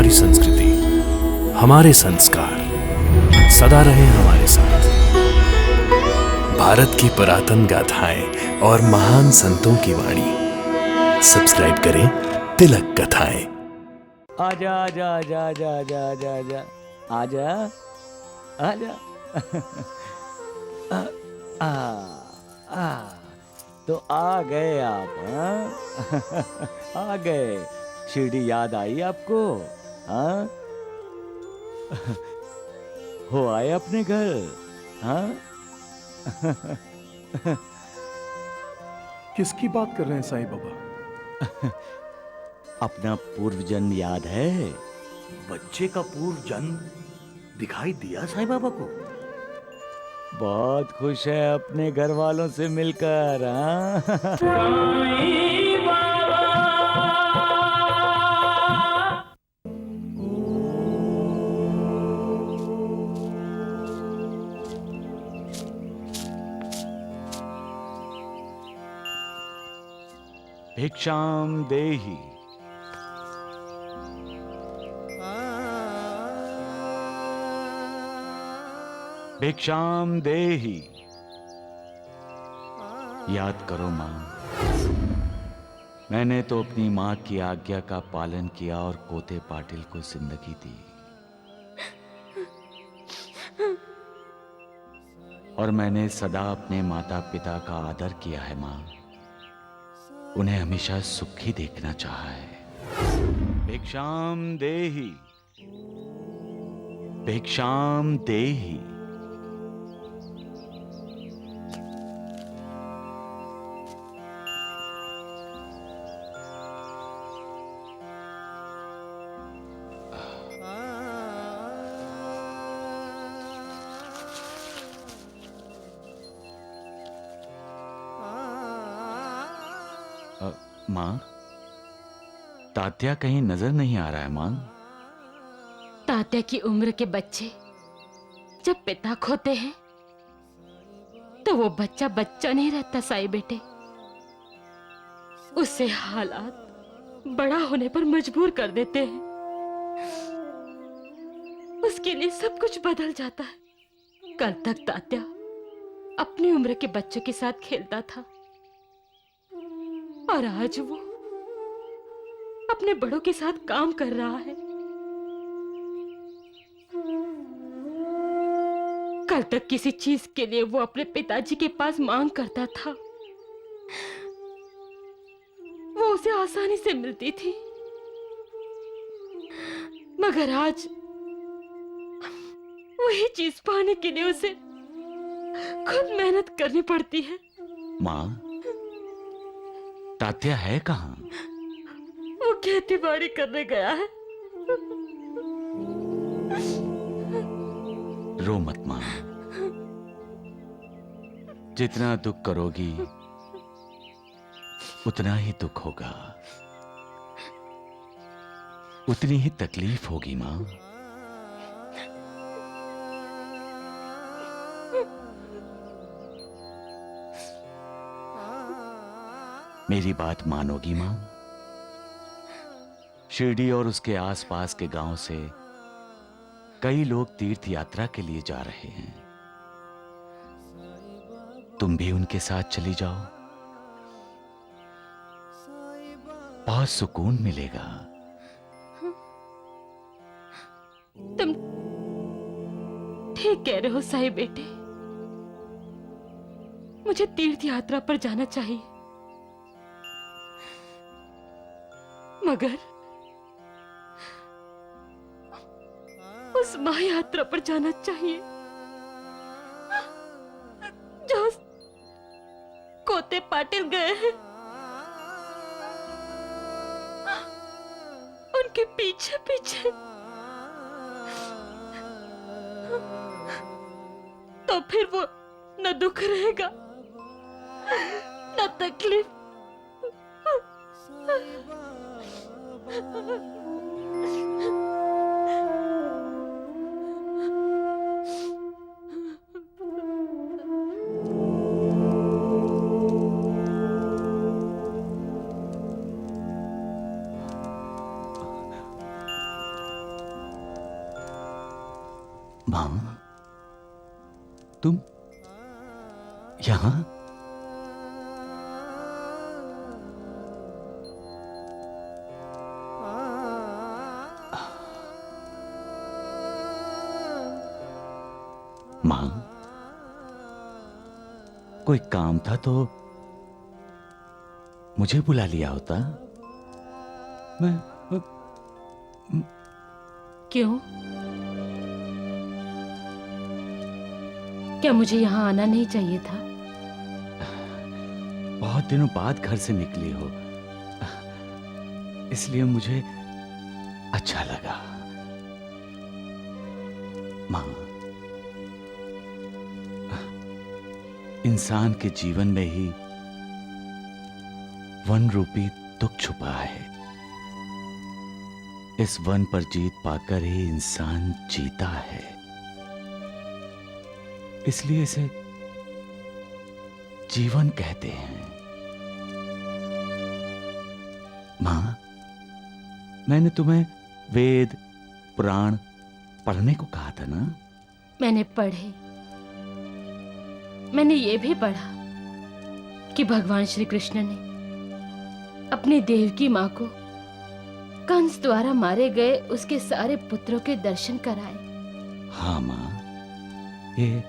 हमारी संस्कृति, हमारे संस्कार सदा रहे हमारे साथ। भारत की पुरातन गाथाएं और महान संतों की वाणी। सब्सक्राइब करें तिलक कथाएं। आजा आजा आजा आजा आजा आजा आजा आजा आजा आ, आ, आ, तो आ गए आप, हाँ? आ गए। शिरडी याद आई आपको, हाँ? हो आए अपने घर, हाँ? किसकी बात कर रहे हैं साईं बाबा? अपना पूर्व जन्म याद है? बच्चे का पूर्व जन्म दिखाई दिया साईं बाबा को? बहुत खुश है अपने घर वालों से मिलकर, हाँ? भिक्षाम देहि। भिक्षाम देहि। याद करो मां, मैंने तो अपनी मां की आज्ञा का पालन किया और कोते पाटिल को जिंदगी दी, और मैंने सदा अपने माता पिता का आदर किया है मां। उन्हें हमेशा सुखी देखना चाहा है। भिक्षाम देहि। भिक्षाम देहि। मां, तात्या कहीं नजर नहीं आ रहा है मां। तात्या की उम्र के बच्चे जब पिता खोते हैं तो वो बच्चा बच्चा नहीं रहता साईं बेटे। उसे हालात बड़ा होने पर मजबूर कर देते हैं। उसके लिए सब कुछ बदल जाता है। कल तक तात्या अपनी उम्र के बच्चों के साथ खेलता था, और आज वो अपने बड़ों के साथ काम कर रहा है। कल तक किसी चीज के लिए वो अपने पिताजी के पास मांग करता था, वो उसे आसानी से मिलती थी। मगर आज वही चीज पाने के लिए उसे खुद मेहनत करनी पड़ती है। मां, तात्या है कहां? वो खेती बाड़ी करने गया है। रो मत मां। जितना दुख करोगी उतना ही दुख होगा, उतनी ही तकलीफ होगी मां। मेरी बात मानोगी मां? शिरडी और उसके आसपास के गांव से कई लोग तीर्थ यात्रा के लिए जा रहे हैं। तुम भी उनके साथ चली जाओ, बहुत सुकून मिलेगा। तुम ठीक कह रहे हो साईं बेटे। मुझे तीर्थ यात्रा पर जाना चाहिए, मगर उस महायात्रा पर जाना चाहिए जो कोते पाटिल गए हैं। उनके पीछे पीछे तो फिर वो न दुख रहेगा न तकलीफ। मां, तुम यहां? मां, कोई काम था तो मुझे बुला लिया होता। मैं क्यों? क्या मुझे यहाँ आना नहीं चाहिए था? बहुत दिनों बाद घर से निकली हो, इसलिए मुझे अच्छा लगा। मां, इंसान के जीवन में ही वन रूपी दुख छुपा है। इस वन पर जीत पाकर ही इंसान जीता है। इसलिए इसे जीवन कहते हैं। मां, मैंने तुम्हें वेद पुराण पढ़ने को कहा था ना? मैंने पढ़े। मैंने ये भी पढ़ा कि भगवान श्री कृष्ण ने अपनी देवकी मां को कंस द्वारा मारे गए उसके सारे पुत्रों के दर्शन कराए। हाँ मां, ये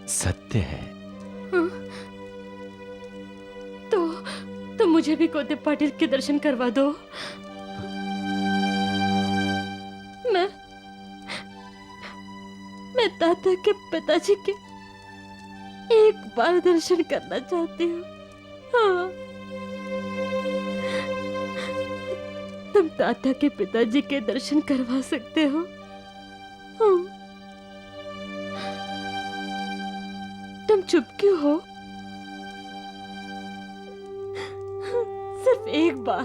सत्य है। हाँ? तो मुझे भी गोदे पाटिल के दर्शन करवा दो। मैं दादा के पिताजी के एक बार दर्शन करना चाहती हूँ। हाँ, तुम दादा के पिताजी के दर्शन करवा सकते हो? हाँ। तुम चुप क्यों हो? सिर्फ एक बार,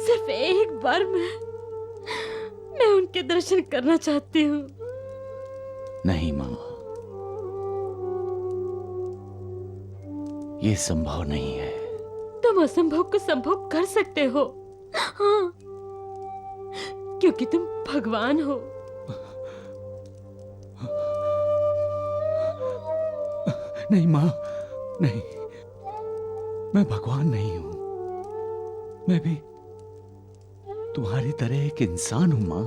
सिर्फ एक बार मैं उनके दर्शन करना चाहती हूँ। नहीं मां, ये संभव नहीं है। तुम असंभव को संभव कर सकते हो। हाँ, क्योंकि तुम भगवान हो। नहीं मां, नहीं, मैं भगवान नहीं हूं। मैं भी तुम्हारी तरह एक इंसान हूं मां।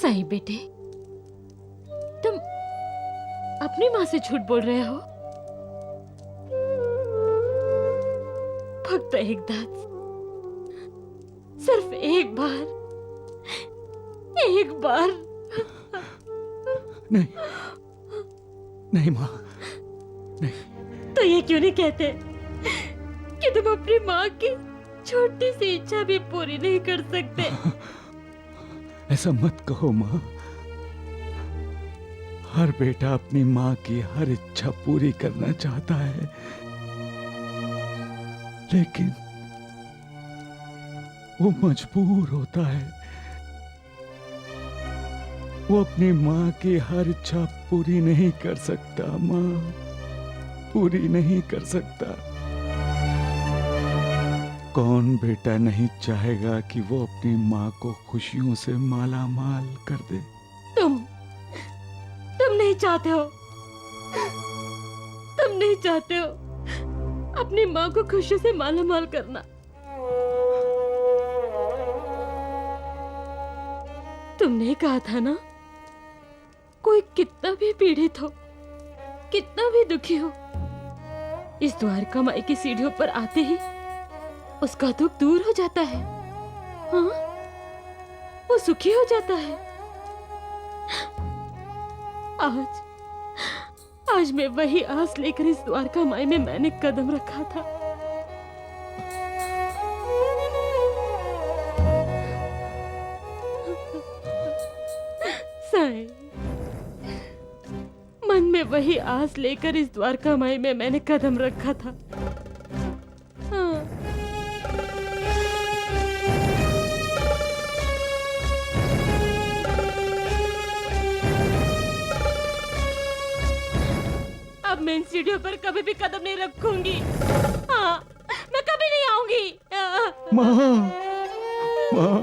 सही बेटे, तुम अपनी मां से झूठ बोल रहे हो। फक्त एकदाच, सिर्फ एक बार, एक बार। नहीं, नहीं मां, नहीं। तो ये क्यों नहीं कहते कि तुम अपनी मां की छोटी सी इच्छा भी पूरी नहीं कर सकते? ऐसा मत कहो मां। हर बेटा अपनी मां की हर इच्छा पूरी करना चाहता है, लेकिन वो मजबूर होता है। वो अपनी मां की हर इच्छा पूरी नहीं कर सकता मां, पूरी नहीं कर सकता। कौन बेटा नहीं चाहेगा कि वो अपनी मां को खुशियों से माला माल कर दे? तुम नहीं चाहते हो, तुम नहीं चाहते हो अपनी मां को खुशी से माला माल करना। तुमने कहा था ना, कोई कितना भी पीड़ित हो, कितना भी दुखी हो, इस द्वारका माई की सीढ़ियों पर आते ही उसका दुख दूर हो जाता है। हाँ, वो सुखी हो जाता है। आज मैं वही आस लेकर इस द्वारका माई में मैंने कदम रखा था। साईं, मन में वही आस लेकर इस द्वारका माई में मैंने कदम रखा था। हाँ। अब मैं इन सीढ़ियों पर कभी भी कदम नहीं रखूंगी। हाँ, मैं कभी नहीं आऊंगी। माँ, माँ,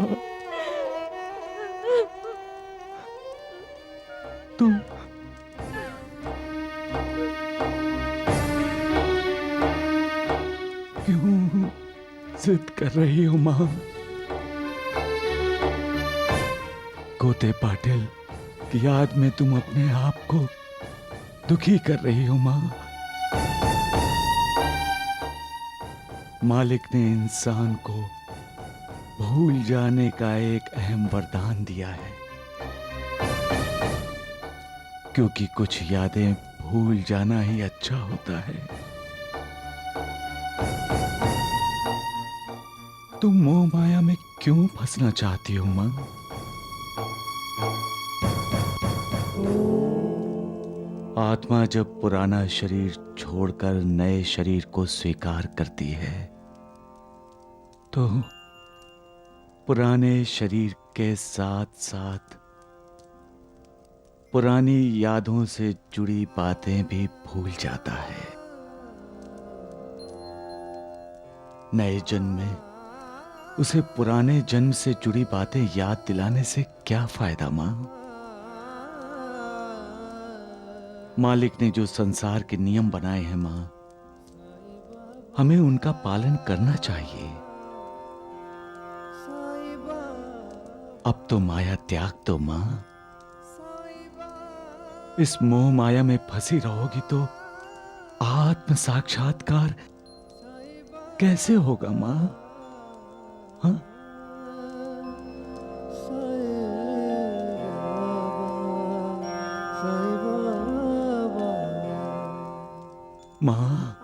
जिद कर रही हो माँ? गोते पाटिल की याद में तुम अपने आप को दुखी कर रही हो माँ। मालिक ने इंसान को भूल जाने का एक अहम वरदान दिया है, क्योंकि कुछ यादें भूल जाना ही अच्छा होता है। तुम मोह माया में क्यों फंसना चाहती हो माँ? आत्मा जब पुराना शरीर छोड़कर नए शरीर को स्वीकार करती है तो पुराने शरीर के साथ साथ पुरानी यादों से जुड़ी बातें भी भूल जाता है। नए जन्म में उसे पुराने जन्म से जुड़ी बातें याद दिलाने से क्या फायदा मां? मालिक ने जो संसार के नियम बनाए हैं मां, हमें उनका पालन करना चाहिए। अब तो माया त्याग दो मां। इस मोह माया में फंसी रहोगी तो आत्म साक्षात्कार कैसे होगा मां? हाँ? मां,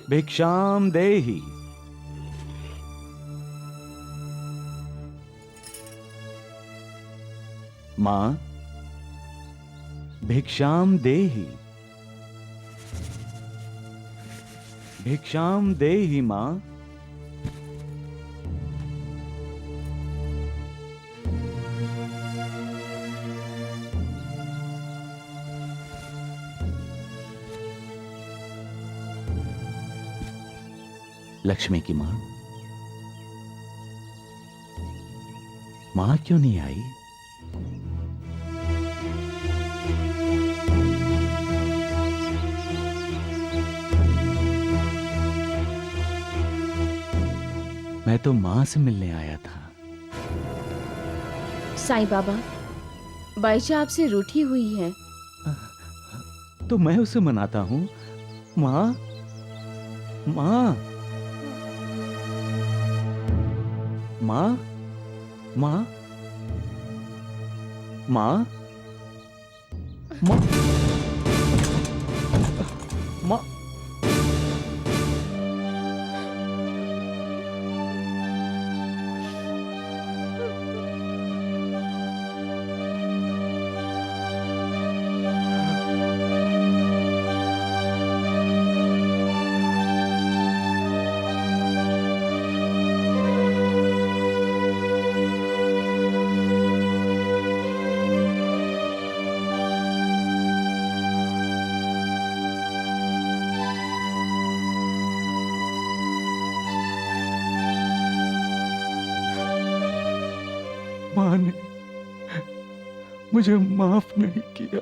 भिक्षाम देहि। मां, भिक्षाम देहि। भिक्षाम देहि मां। लक्ष्मी की मां, मां क्यों नहीं आई? मैं तो मां से मिलने आया था। साईं बाबा, बाईजा आपसे रूठी हुई है। तो मैं उसे मनाता हूं। मां, मां, मां, मां, मां, मां, मां। मां ने मुझे माफ नहीं किया।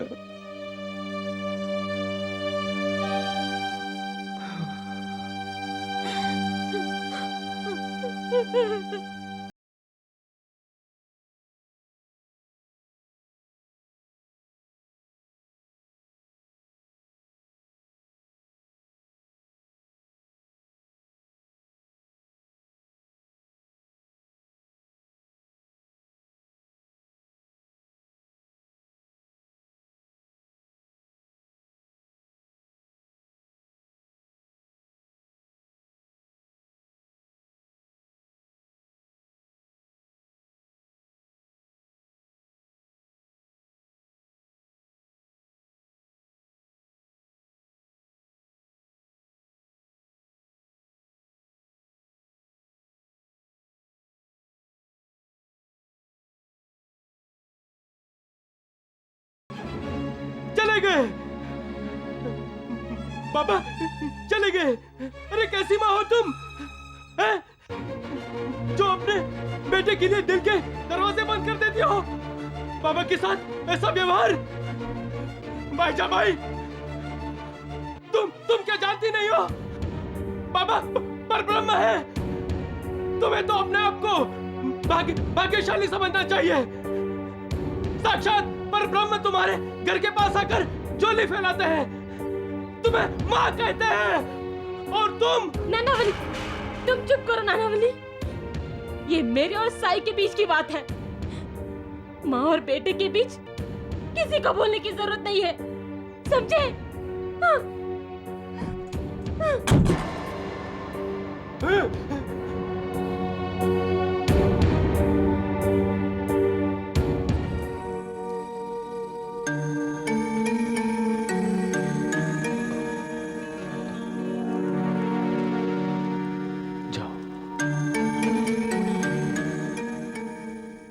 पापा चले गए। अरे कैसी माँ हो तुम, हैं? जो अपने बेटे के लिए दिल के दरवाजे बंद कर देती हो। पापा के साथ ऐसा व्यवहार। भाईजा भाई, तुम क्या जानती नहीं हो? पापा परब्रह्म है। तुम्हें तो अपने आप को भाग्यशाली समझना चाहिए। साक्षात परब्रह्म तुम्हारे घर के पास आकर झोली फैलाते हैं, तुम्हें माँ कहते हैं, और तुम। नानावली, तुम चुप करो नानावली। ये मेरे और साई के बीच की बात है। माँ और बेटे के बीच किसी को बोलने की जरूरत नहीं है, समझे? हाँ।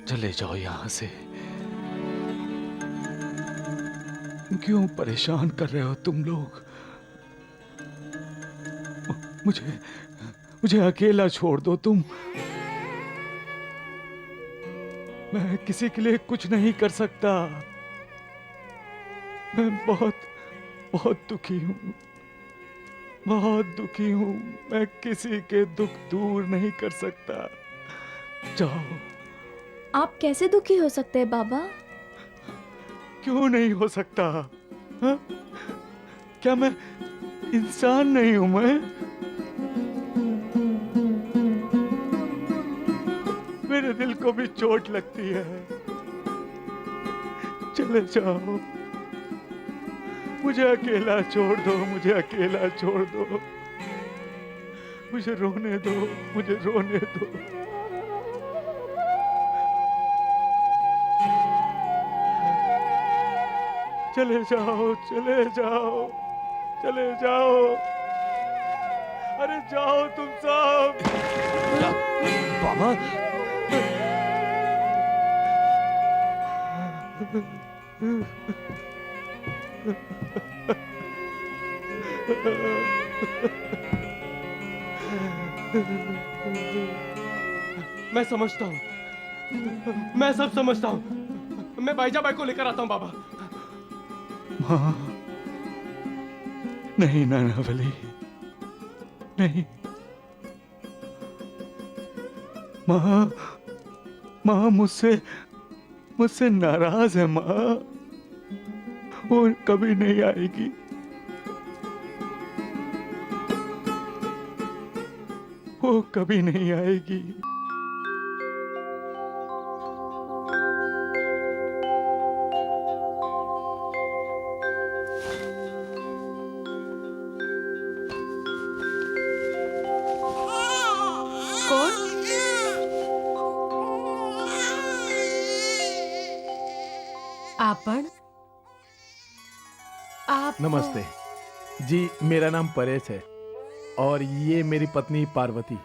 चले जाओ यहां से। क्यों परेशान कर रहे हो तुम लोग? मुझे अकेला छोड़ दो तुम। मैं किसी के लिए कुछ नहीं कर सकता। मैं बहुत दुखी हूं, बहुत दुखी हूं। मैं किसी के दुख दूर नहीं कर सकता। जाओ। आप कैसे दुखी हो सकते हैं बाबा? क्यों नहीं हो सकता? हा? क्या मैं इंसान नहीं हूं? मैं मेरे दिल को भी चोट लगती है। चले जाओ, मुझे अकेला छोड़ दो, मुझे अकेला छोड़ दो। मुझे रोने दो, मुझे रोने दो। चले जाओ, चले जाओ, चले जाओ। अरे जाओ तुम सब। बाबा मैं समझता हूँ, मैं सब समझता हूँ। मैं भाईजा भाई को लेकर आता हूँ बाबा। माँ, नहीं नानावली, नहीं। माँ मुझसे नाराज है माँ। वो कभी नहीं आएगी। वो कभी नहीं आएगी। आप नमस्ते जी, मेरा नाम परेश है और ये मेरी पत्नी पार्वती।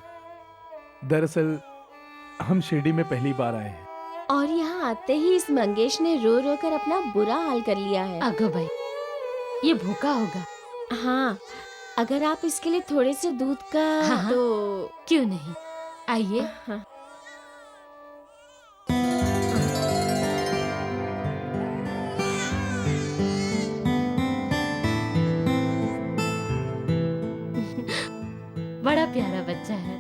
दरअसल हम शिरडी में पहली बार आए हैं। और यहाँ आते ही इस मंगेश ने रो रो कर अपना बुरा हाल कर लिया है। अगो भाई, ये भूखा होगा। हाँ, अगर आप इसके लिए थोड़े से दूध का हाँ, तो क्यों नहीं, आइए। हाँ। बड़ा प्यारा बच्चा है।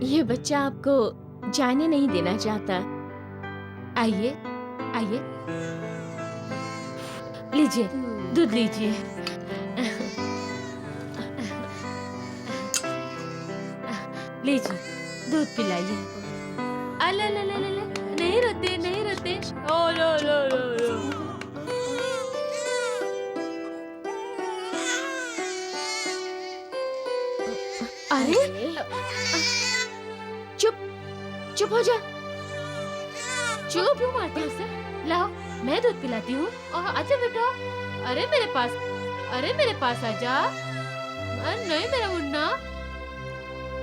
ये बच्चा आपको जाने नहीं देना चाहता। आइए आइए, लीजिए दूध लीजिए। लीजिए दूध पिलाइए। अले ले ले ले ले, नहीं रोते नहीं रोते। ओ लो लो लो लो। अरे चुप हो जा। चुप क्यों मारती उसे? लाओ मैं दूध पिलाती हूँ। आजा बेटा, अरे मेरे पास आजा। नहीं मेरा मुन्ना।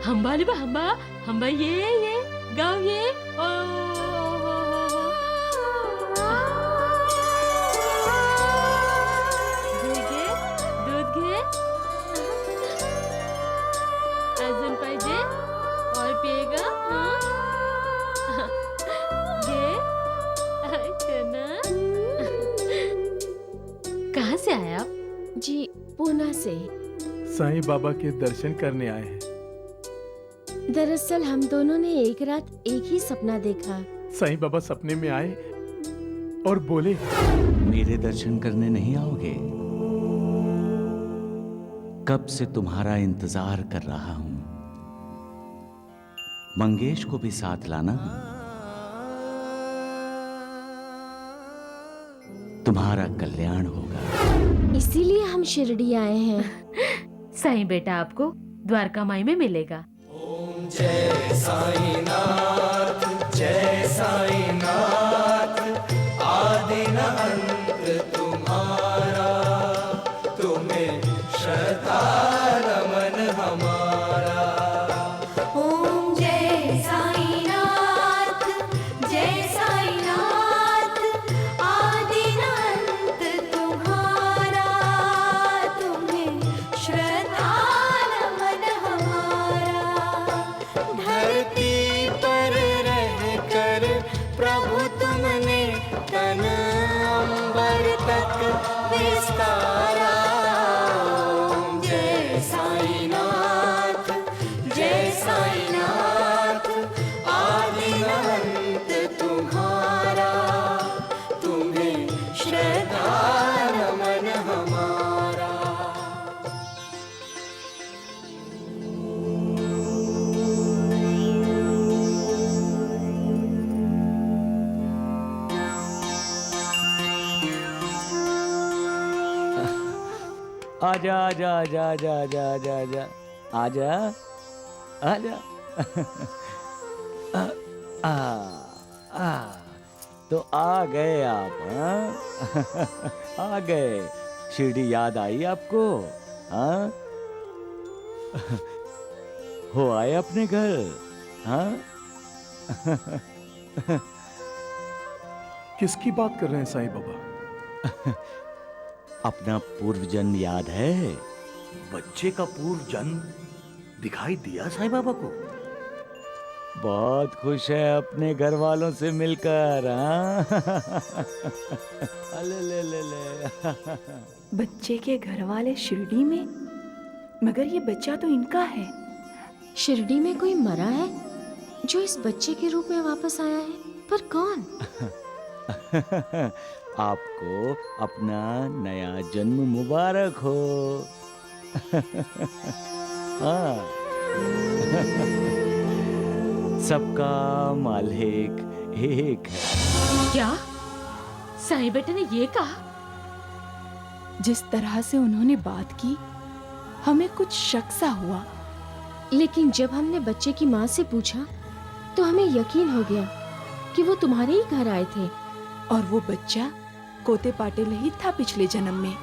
हम्बा लिबा हम्बा ये गाओ ये। दूध घे से? साईं बाबा के दर्शन करने आए हैं। दरअसल हम दोनों ने एक रात एक ही सपना देखा। साईं बाबा सपने में आए और बोले, मेरे दर्शन करने नहीं आओगे? कब से तुम्हारा इंतजार कर रहा हूं। मंगेश को भी साथ लाना, तुम्हारा कल्याण होगा। इसीलिए हम शिरडी आए हैं। साईं बेटा आपको द्वारका माई में मिलेगा। जय साईनाथ, जय साईनाथ, आदि न अंत तुम्हारा, तुम्हें श्रद्धा नमन हमारा। ओम जय साईनाथ, जय साईनाथ, आदि न अंत तुम्हारा, तुम्हें श्रद्धा नमन हमारा। धरती पर रहकर प्रभु तुमने तन अंबर तक विस्तारा। ओम जय साईनाथ, जय साईनाथ, आदि न अंत तुम्हारा, तुम्हें श्रद्धा नमन हमारा। आजा आजा आजा आजा आजा आजा आजा आजा आजा। तो आ गए आप, हाँ? आ गए। शिरडी याद आई आपको, हाँ? हो आए अपने घर, हाँ? किसकी बात कर रहे हैं साईं बाबा? अपना पूर्व जन्म याद है? बच्चे का पूर्व जन्म दिखाई दिया साईं बाबा को? बहुत खुश है अपने घर वालों से मिलकर, हाँ? ले ले ले ले। बच्चे के घर वाले शिरडी में, मगर ये बच्चा तो इनका है। शिरडी में कोई मरा है जो इस बच्चे के रूप में वापस आया है, पर कौन? आपको अपना नया जन्म मुबारक हो। हाँ। सबका मालिक एक है। क्या साईं बेटे ने ये कहा? जिस तरह से उन्होंने बात की, हमें कुछ शक सा हुआ। लेकिन जब हमने बच्चे की माँ से पूछा तो हमें यकीन हो गया कि वो तुम्हारे ही घर आए थे। और वो बच्चा कोते पाटिल ही था पिछले जन्म में।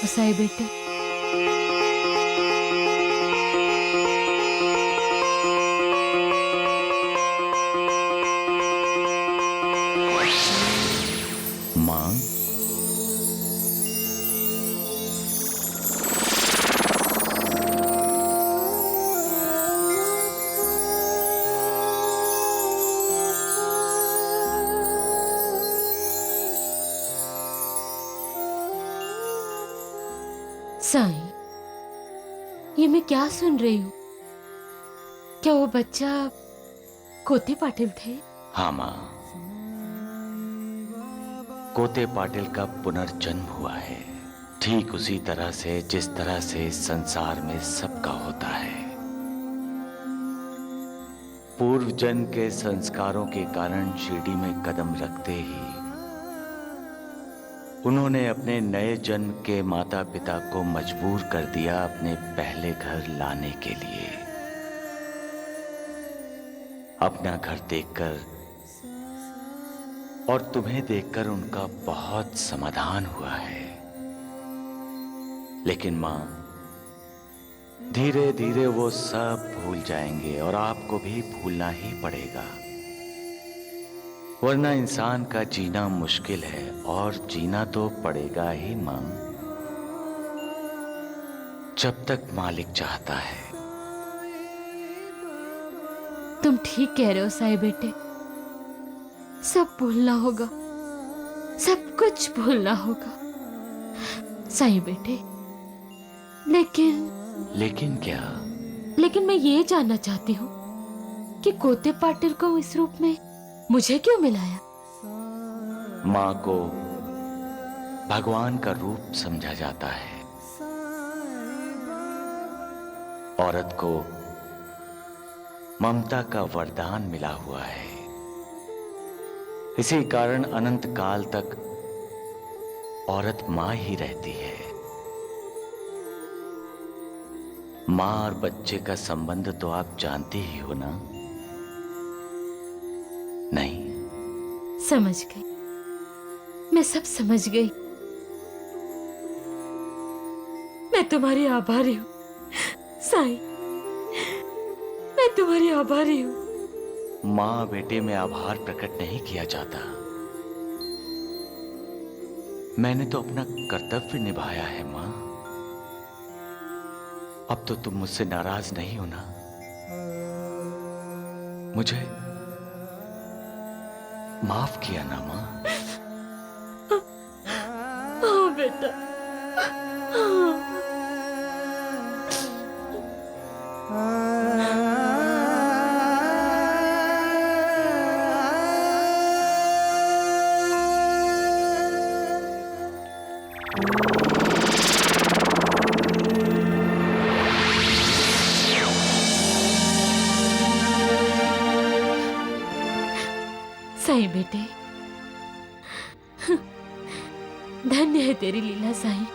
साईं बेटे, माँ, साईं, ये मैं क्या सुन रही हूँ? क्या वो बच्चा कोते पाटिल थे? हाँ माँ, कोते पाटिल का पुनर्जन्म हुआ है, ठीक उसी तरह से जिस तरह से संसार में सबका होता है। पूर्व जन्म के संस्कारों के कारण शिरडी में कदम रखते ही उन्होंने अपने नए जन्म के माता पिता को मजबूर कर दिया अपने पहले घर लाने के लिए। अपना घर देखकर और तुम्हें देखकर उनका बहुत समाधान हुआ है। लेकिन मां, धीरे धीरे वो सब भूल जाएंगे और आपको भी भूलना ही पड़ेगा, वरना इंसान का जीना मुश्किल है और जीना तो पड़ेगा ही मां, जब तक मालिक चाहता है। तुम ठीक कह रहे हो साईं बेटे, सब भूलना होगा, सब कुछ भूलना होगा साईं बेटे। लेकिन क्या? लेकिन मैं ये जानना चाहती हूँ कि कोते पाटिल को इस रूप में मुझे क्यों मिलाया? मां को भगवान का रूप समझा जाता है, औरत को ममता का वरदान मिला हुआ है। इसी कारण अनंत काल तक औरत मां ही रहती है। मां और बच्चे का संबंध तो आप जानते ही हो ना? नहीं? समझ गई, मैं सब समझ गई। मैं तुम्हारी आभारी हूँ साईं, मैं तुम्हारी आभारी हूँ। मां बेटे में आभार प्रकट नहीं किया जाता। मैंने तो अपना कर्तव्य निभाया है मां। अब तो तुम मुझसे नाराज नहीं हो ना? मुझे माफ किया ना मां? हाँ बेटा, हाँ। साईं बेटे, धन्य है तेरी लीला साईं।